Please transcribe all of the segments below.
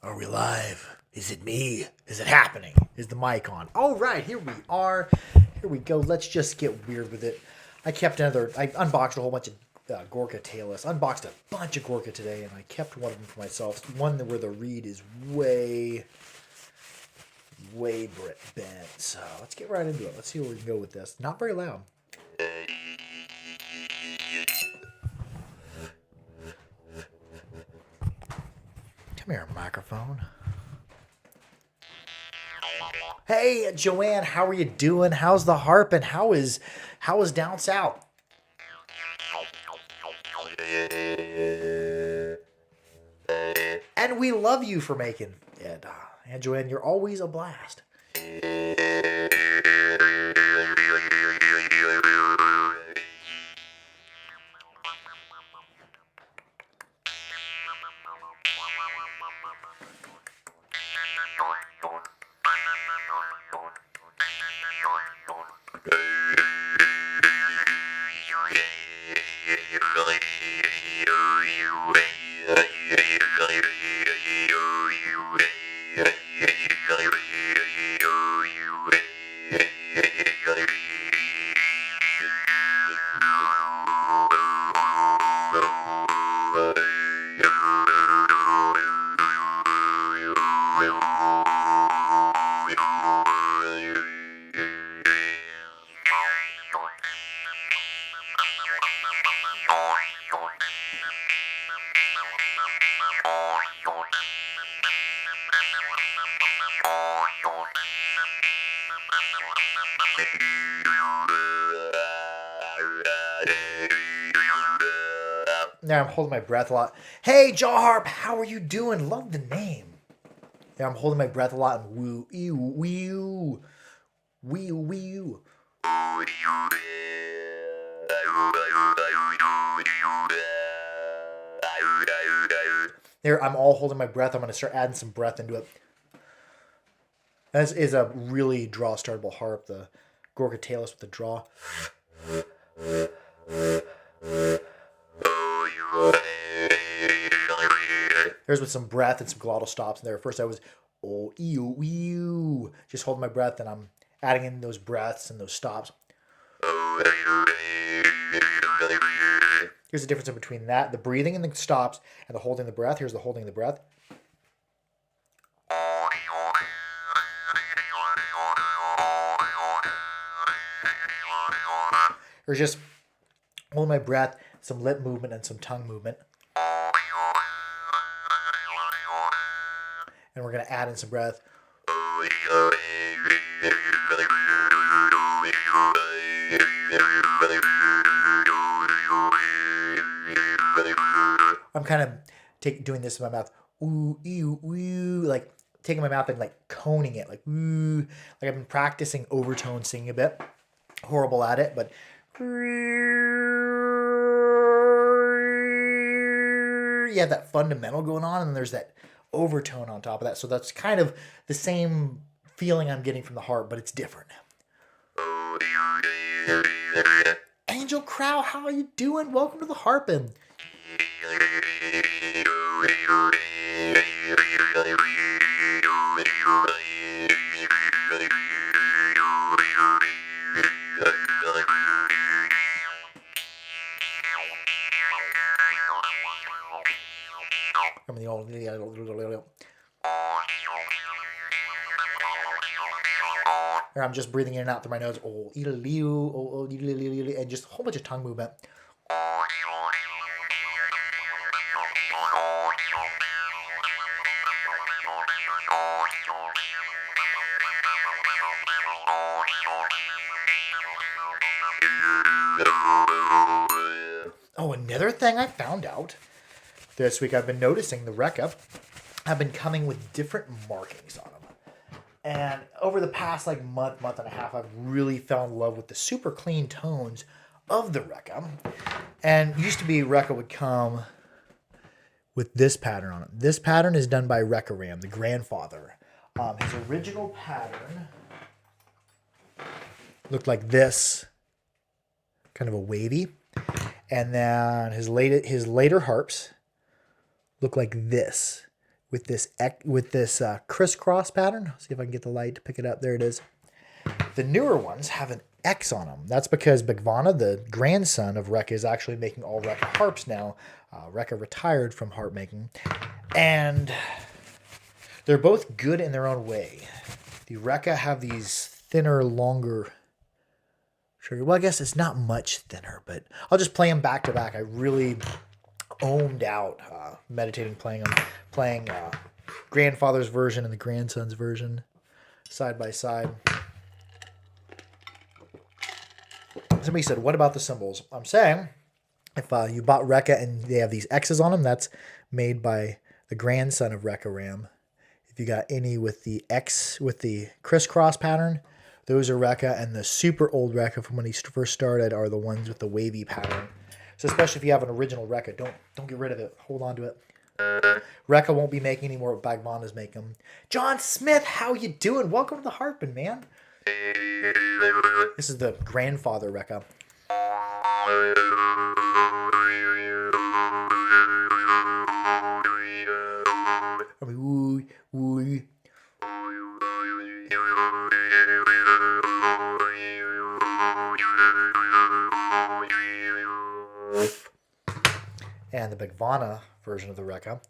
Are we live? Is it me? Is it happening? Is the mic on? All right, here we are. Here we go. Let's just get weird with it. I unboxed a whole bunch of Gorka tailless. Unboxed a bunch of Gorka today, and I kept one of them for myself. One where the reed is way bent. So let's get right into it. Let's see where we can go with this. Not very loud. Come here, microphone. Hey, Joanne, how are you doing? How's the harp and how is down south? And we love you for making it. And Joanne, you're always a blast. Yeah, I'm holding my breath a lot. Hey, Harp, how are you doing? Love the name. Yeah, I'm holding my breath a lot and woo, ew, wee, wee, wee. There, I'm all holding my breath. I'm going to start adding some breath into it. This is a really draw startable harp, the Gorka tailless with the draw. There's with some breath and some glottal stops in there. First I was, oh, ew, ew, just holding my breath, and I'm adding in those breaths and those stops. Here's the difference in between that, the breathing and the stops, and the holding the breath. Here's the holding the breath. There's just holding my breath, some lip movement, and some tongue movement. And we're going to add in some breath. I'm kind of doing this in my mouth. Ooh, ew, ooh, like taking my mouth and like coning it, like ooh. Like I've been practicing overtone singing a bit. Horrible at it, but you have that fundamental going on, and there's that overtone on top of that. So that's kind of the same feeling I'm getting from the harp, but it's different. Angel Crow, how are you doing? Welcome to the harping. From the old. I'm just breathing in and out through my nose. And just a whole bunch of tongue movement. Oh, another thing I found out this week, I've been noticing the Recca have been coming with different markings on them. And over the past month and a half, I've really fell in love with the super clean tones of the Recca. And used to be Recca would come with this pattern on it. This pattern is done by Recca Ram, the grandfather. His original pattern looked like this, kind of a wavy. And then his later harps look like this. with this crisscross pattern. See if I can get the light to pick it up. There it is. The newer ones have an X on them. That's because Bhagvana, the grandson of Rekka, is actually making all Rekka harps now. Rekka retired from harp making. And they're both good in their own way. The Rekka have these thinner, longer... Well, I guess it's not much thinner, but I'll just play them back to back. I really ohmed out meditating, playing them. Playing grandfather's version and the grandson's version side by side. Somebody said, what about the cymbals? I'm saying, if you bought Rekka and they have these X's on them, that's made by the grandson of Rekka Ram. If you got any with the X, with the crisscross pattern, those are Rekka, and the super old Rekka from when he first started are the ones with the wavy pattern. So especially if you have an original Rekka, don't get rid of it. Hold on to it. Rekka won't be making any more, but Bhagvana's making them. John Smith, how you doing? Welcome to the Harpin', man. This is the grandfather Rekka. And the Bhagvana version of the Rekka.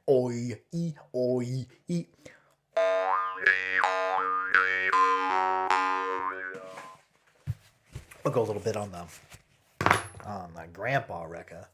Oi, e, oi, e. I'll go a little bit on the grandpa Rekka.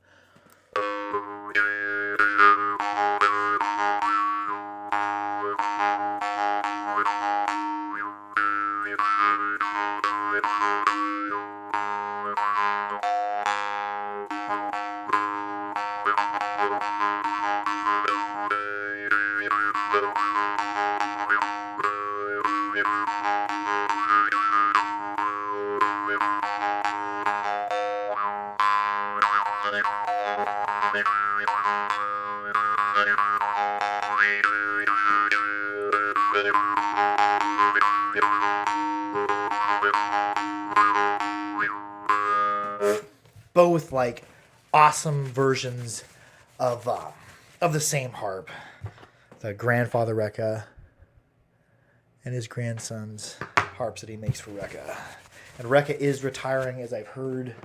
Both like awesome versions of the same harp. The grandfather Rekka and his grandson's harps that he makes for Rekka. And Rekka is retiring, as I've heard,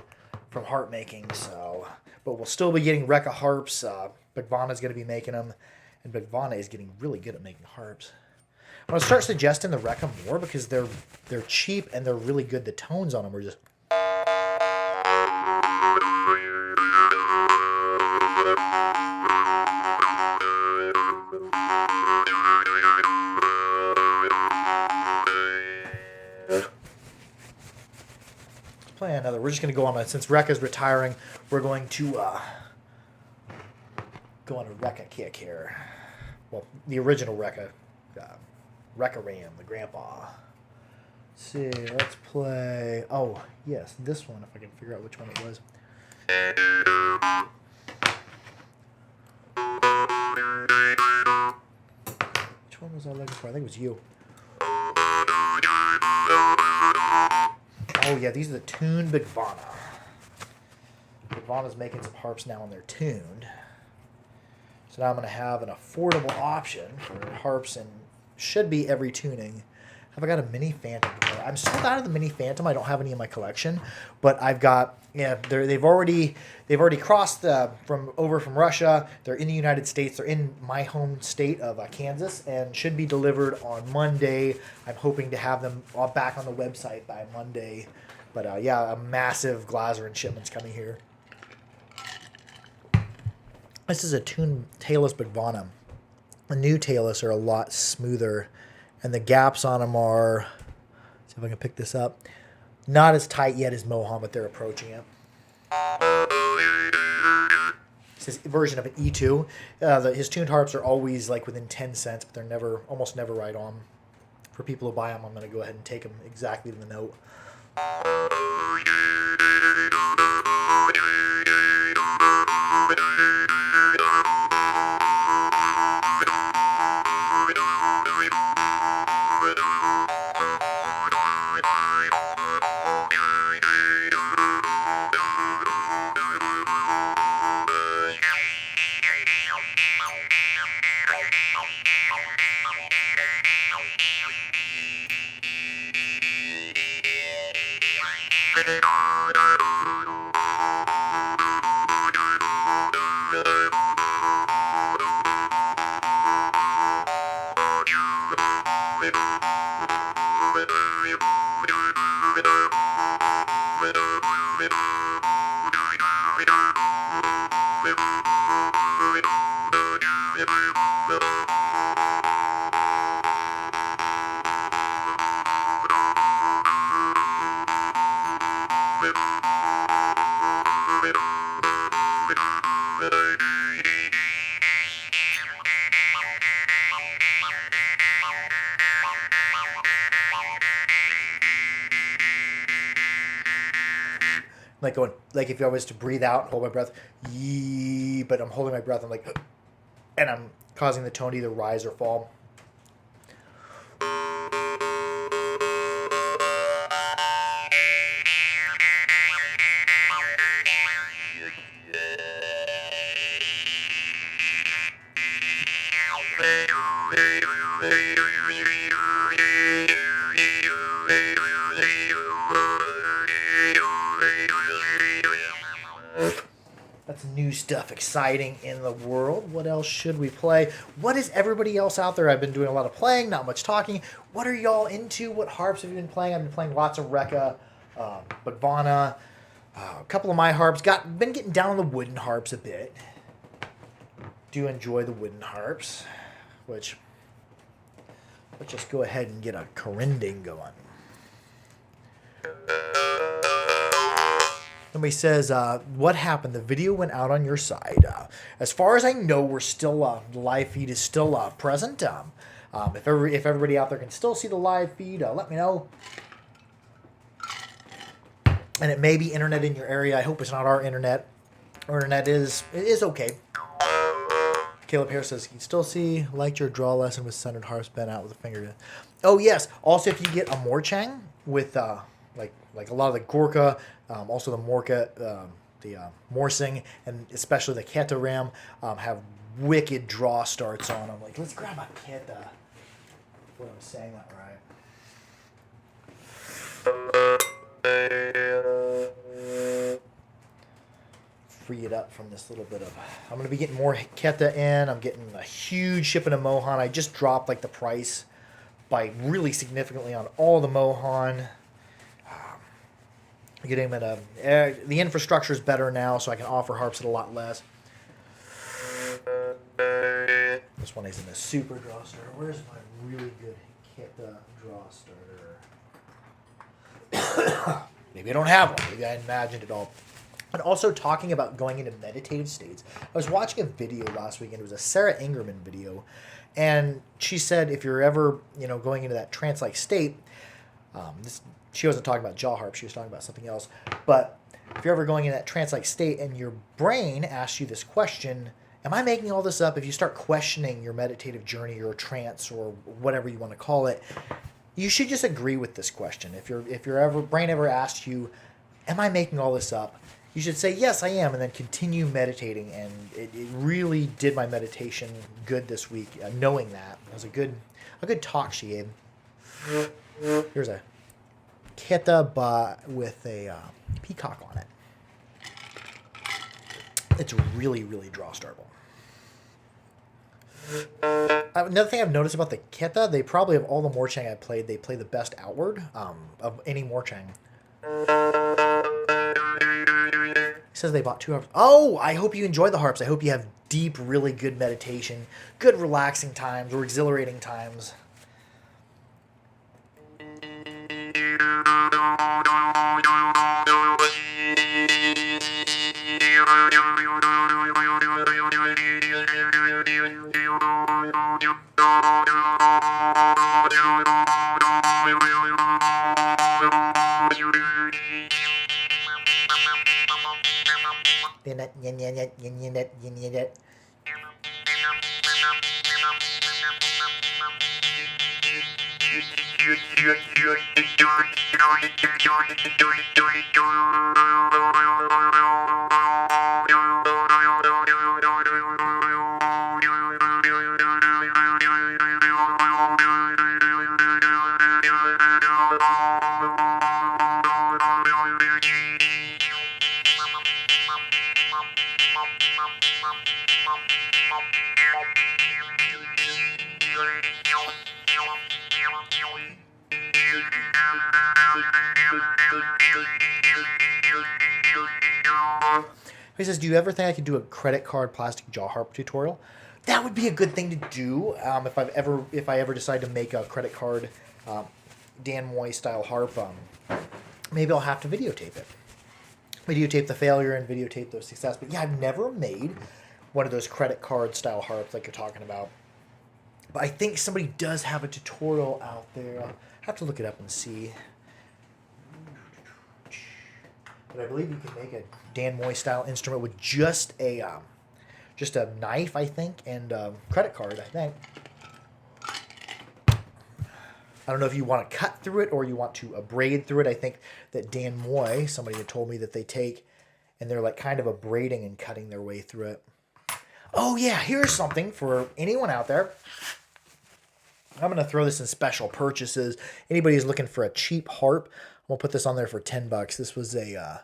from harp making. So, but we'll still be getting Rekka harps. Bhagvana's going to be making them, and Bhagvana is getting really good at making harps. I'm going to start suggesting the Rekka more because they're cheap and they're really good. The tones on them are just. Play another. We're just going to go on a, since Rekka's retiring, we're going to go on a Rekka kick here. Well, the original Rekka. Rekka Ram, the grandpa. Let's see, let's play. Oh, yes, this one, if I can figure out which one it was. Which one was I looking for? I think it was you. Oh, yeah, these are the tuned Bhagvana. Bhagvana's making some harps now, and they're tuned. So now I'm going to have an affordable option for harps, and should be every tuning. Have I got a Mini Phantom to play? I'm sold out of the Mini Phantom. I don't have any in my collection, but I've got. Yeah, they've already crossed from Russia. They're in the United States. They're in my home state of Kansas, and should be delivered on Monday. I'm hoping to have them all back on the website by Monday. But yeah, a massive Glazerin shipment's coming here. This is a tuned tailless Bhagvana. The new tailless are a lot smoother, and the gaps on them are. See if I can pick this up. Not as tight yet as Mohan, but they're approaching it. his version of an E2. His tuned harps are always like within 10 cents, but they're almost never right on. For people who buy them, I'm going to go ahead and take them exactly to the note. Like going, like if I was to breathe out and hold my breath, yee, but I'm holding my breath, I'm like, and I'm causing the tone to either rise or fall. That's new stuff, exciting in the world. What else should we play? What is everybody else out there? I've been doing a lot of playing, not much talking. What are y'all into? What harps have you been playing? I've been playing lots of Rekka, Budvana, a couple of my harps. Been getting down on the wooden harps a bit. Do enjoy the wooden harps, which let's just go ahead and get a corinding going. Somebody says, what happened? The video went out on your side. As far as I know, we're still, the live feed is still present. If everybody out there can still see the live feed, let me know. And it may be internet in your area. I hope it's not our internet. Our internet is okay. Caleb here says, you still see, liked your draw lesson with centered harps bent out with a finger. Oh, yes. Also, if you get a Morchang with, like a lot of the Gorka, also the Morka, the Morsing, and especially the Keta Ram, have wicked draw starts on them. Like, let's grab a Keta. What I'm saying that right. Free it up from this little bit of... I'm going to be getting more Keta in. I'm getting a huge shipment of Mohan. I just dropped like the price by really significantly on all the Mohan. Getting them at the infrastructure is better now, so I can offer harps at a lot less. This one is in a super draw starter. Where's my really good Keta draw starter? Maybe I don't have one. Maybe I imagined it all. And also talking about going into meditative states. I was watching a video last weekend. It was a Sarah Ingerman video. And she said if you're ever, going into that trance-like state, she wasn't talking about jaw harp. She was talking about something else. But if you're ever going in that trance-like state and your brain asks you this question, am I making all this up? If you start questioning your meditative journey or trance or whatever you want to call it, you should just agree with this question. If your brain ever asks you, am I making all this up? You should say, yes, I am, and then continue meditating. And it really did my meditation good this week, knowing that. It was a good talk she gave. Here's a Keta with a peacock on it. It's really, really draw startable. Another thing I've noticed about the Keta, they probably, of all the Morchang I played, they play the best outward of any Morchang. He says they bought 2 harps. Oh, I hope you enjoy the harps. I hope you have deep, really good meditation, good relaxing times or exhilarating times. He says, do you ever think I could do a credit card plastic jaw harp tutorial? That would be a good thing to do if I ever decide to make a credit card Dan Moy style harp. Maybe I'll have to videotape it. Videotape the failure and videotape the success. But yeah, I've never made one of those credit card style harps like you're talking about. But I think somebody does have a tutorial out there. I'll have to look it up and see. But I believe you can make a Dan Moy style instrument with just a knife, I think, and a credit card, I think. I don't know if you want to cut through it or you want to braid through it. I think that Dan Moy, somebody had told me that they take and they're like kind of abrading and cutting their way through it. Oh yeah, here's something for anyone out there. I'm going to throw this in special purchases. Anybody who's looking for a cheap harp, we'll put this on there for $10. This was a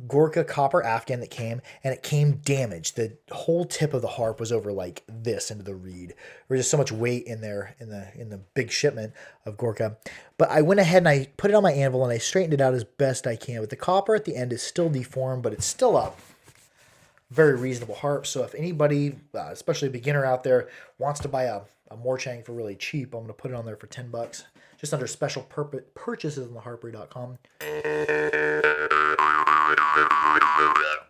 Gorka copper Afghan that came, and it came damaged. The whole tip of the harp was over like this into the reed. There was just so much weight in there in the big shipment of Gorka. But I went ahead and I put it on my anvil and I straightened it out as best I can. But the copper at the end is still deformed, but it's still a very reasonable harp. So if anybody, especially a beginner out there, wants to buy a Morchang for really cheap, I'm going to put it on there for $10. Just under special purchases on the harpery.com.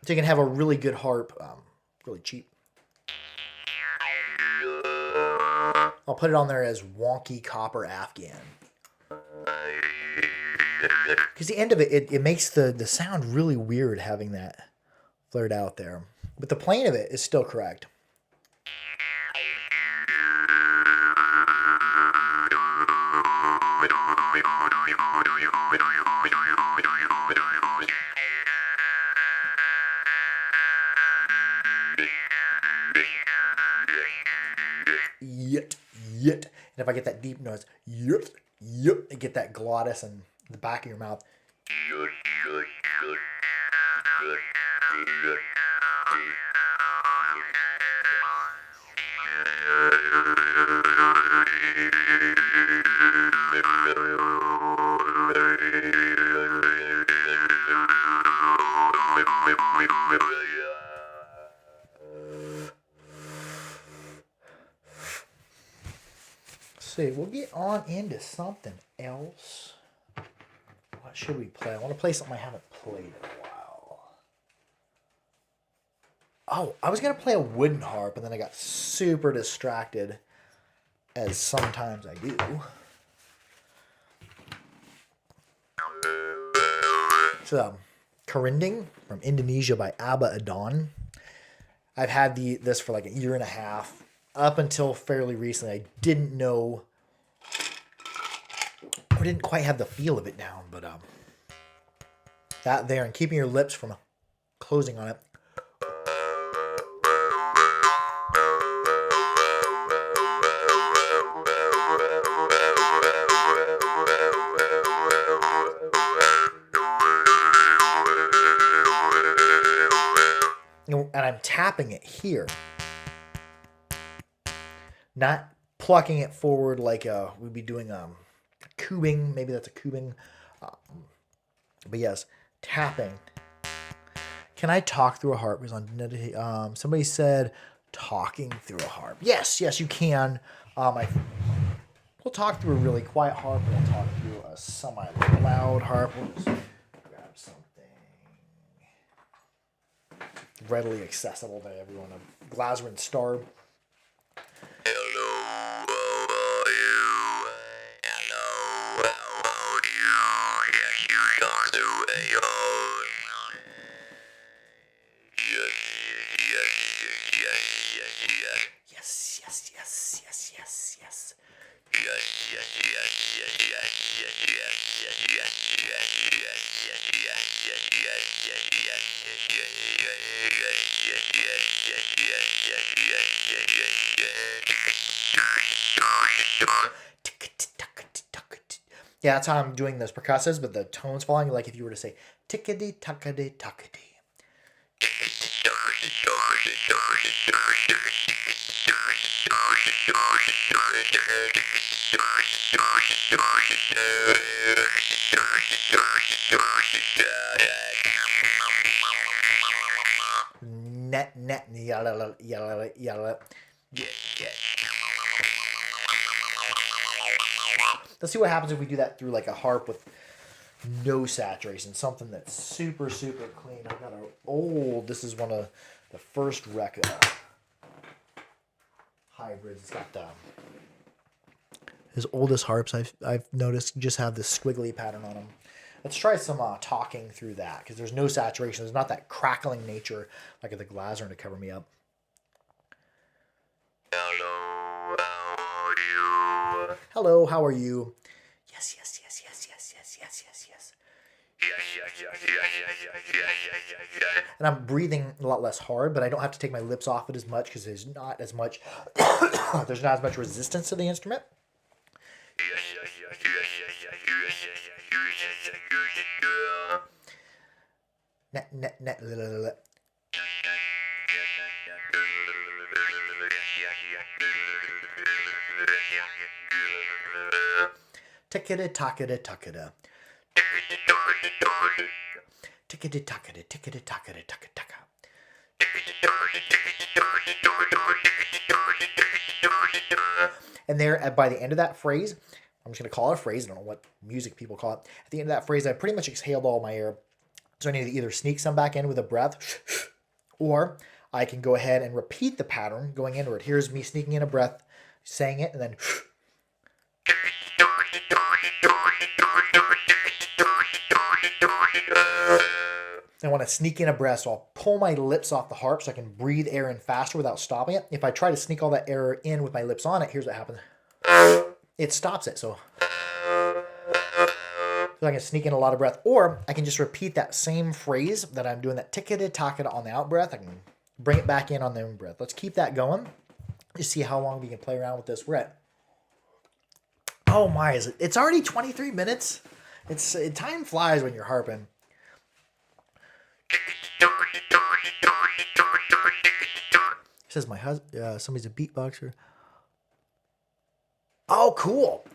So you can have a really good harp, really cheap. I'll put it on there as wonky copper Afghan. Because the end of it makes the sound really weird having that flared out there. But the playing of it is still correct. Yet. And if I get that deep noise, yet, I get that glottis in the back of your mouth. See, we'll get on into something else. What should we play? I want to play something I haven't played in a while. Oh, I was going to play a wooden harp, and then I got super distracted, as sometimes I do. It's Karinding from Indonesia by Abba Adon. I've had this for like a year and a half. Up until fairly recently, I didn't know or didn't quite have the feel of it down, but that there and keeping your lips from closing on it. And I'm tapping it here. Not plucking it forward like we'd be doing a cubing. Maybe that's a cubing. But yes, tapping. Can I talk through a harp? Because somebody said talking through a harp. Yes, you can. We'll talk through a really quiet harp, and we'll talk through a semi-loud harp. We'll just grab something. readily accessible to everyone. A Glasgow Star. Hello, how are you? Hello, how are you? Yes, you come to a home. Yes, yes, yes, yes, yes, yes. Yes, yes, yes, yes, yes, yes. Yes, yes, yes, yes, yes, yes, yes, yes, yes, yes, yes, yes, Yeah, that's how I'm doing those percussives, but the tone's falling. Like if you were to say tickety tuckety tuckety. Net net yalla yalla yalla. Let's see what happens if we do that through like a harp with no saturation, something that's super super clean. I got a old. This is one of the first hybrids. It's got his oldest harps I've noticed just have this squiggly pattern on them. Let's try some talking through that because there's no saturation. There's not that crackling nature like the Glasner to cover me up. Hello, how are you? Hello, how are you? Yes, yes, yes, yes, yes, yes, yes, yes, yes. Yes, yes, yes, yes, yes, yes, yes, yes, yes. And I'm breathing a lot less hard, but I don't have to take my lips off it as much because there's not as much there's not as much resistance to the instrument. Net net net. Tickety tockety tuckety. Tickety tockety tickety tockety tuckety. And there, by the end of that phrase, I'm just going to call it a phrase. I don't know what music people call it. At the end of that phrase, I pretty much exhaled all my air. So I need to either sneak some back in with a breath, or I can go ahead and repeat the pattern going into it. Here's me sneaking in a breath, saying it, and then I want to sneak in a breath, so I'll pull my lips off the harp so I can breathe air in faster without stopping it. If I try to sneak all that air in with my lips on it, here's what happens. It stops it, so I can sneak in a lot of breath. Or I can just repeat that same phrase that I'm doing, that tickety-tockety on the out breath. I can bring it back in on the in breath. Let's keep that going. Just see how long we can play around with this. We're at, oh my, it's already 23 minutes. Time flies when you're harping. It says my husband, somebody's a beatboxer. Oh, cool.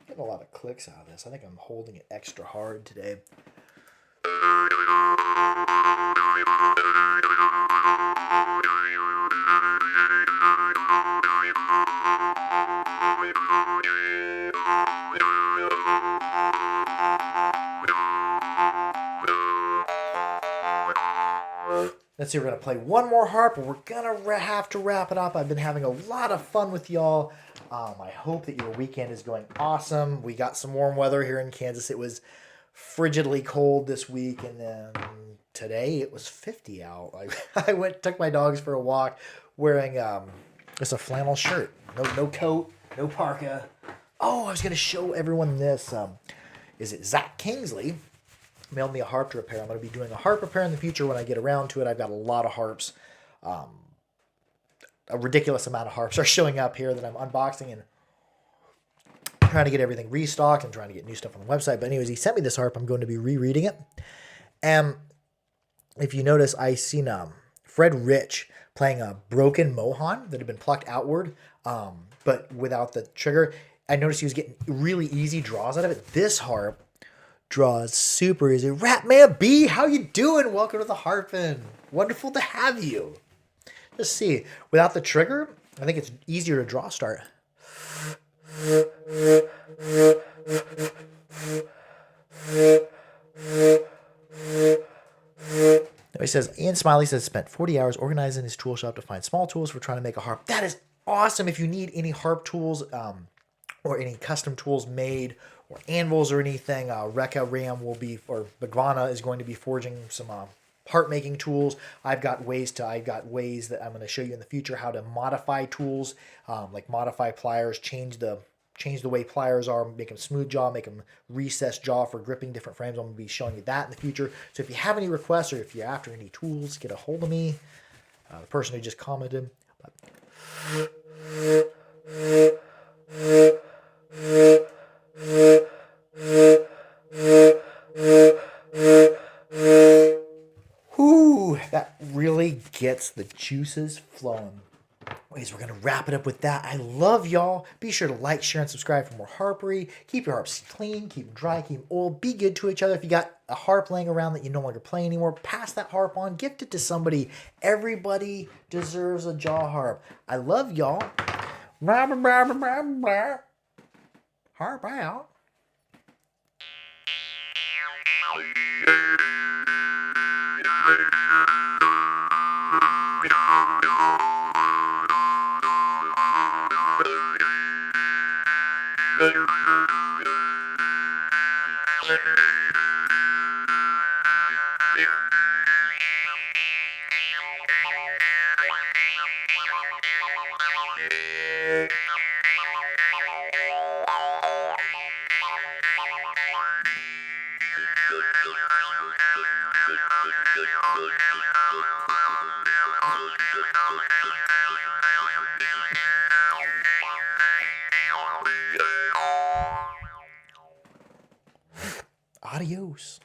Getting a lot of clicks out of this. I think I'm holding it extra hard today. Let's see, we're going to play one more harp, and we're going to have to wrap it up. I've been having a lot of fun with y'all. I hope that your weekend is going awesome. We got some warm weather here in Kansas. It was frigidly cold this week, and then today it was 50 out. I took my dogs for a walk wearing just a flannel shirt. No coat, no parka. Oh, I was going to show everyone this. Is it Zach Kingsley mailed me a harp to repair. I'm going to be doing a harp repair in the future when I get around to it. I've got a lot of harps. A ridiculous amount of harps are showing up here that I'm unboxing and trying to get everything restocked and trying to get new stuff on the website. But anyways, he sent me this harp. I'm going to be rereading it. And if you notice, I seen Fred Rich playing a broken Mohan that had been plucked outward, but without the trigger. I noticed he was getting really easy draws out of it. This harp Draws super easy. Ratman B, how you doing? Welcome to the Harpin. Wonderful to have you. Let's see. Without the trigger, I think it's easier to draw start. He says, Ian Smiley says, spent 40 hours organizing his tool shop to find small tools for trying to make a harp. That is awesome. If you need any harp tools or any custom tools made or anvils or anything, Rekka Ram will be, or Bhagwana is going to be forging some harp making tools. I've got ways that I'm going to show you in the future how to modify tools, like modify pliers, change the way pliers are, make them smooth jaw, make them recessed jaw for gripping different frames. I'm going to be showing you that in the future. So if you have any requests or if you're after any tools, get a hold of me. The person who just commented. Whoo, that really gets the juices flowing. Anyways, we're going to wrap it up with that. I love y'all. Be sure to like, share, and subscribe for more harpery. Keep your harps clean, keep them dry, keep them oiled. Be good to each other. If you got a harp laying around that you no longer play anymore, pass that harp on. Gift it to somebody. Everybody deserves a jaw harp. I love y'all. Harp out. Adios.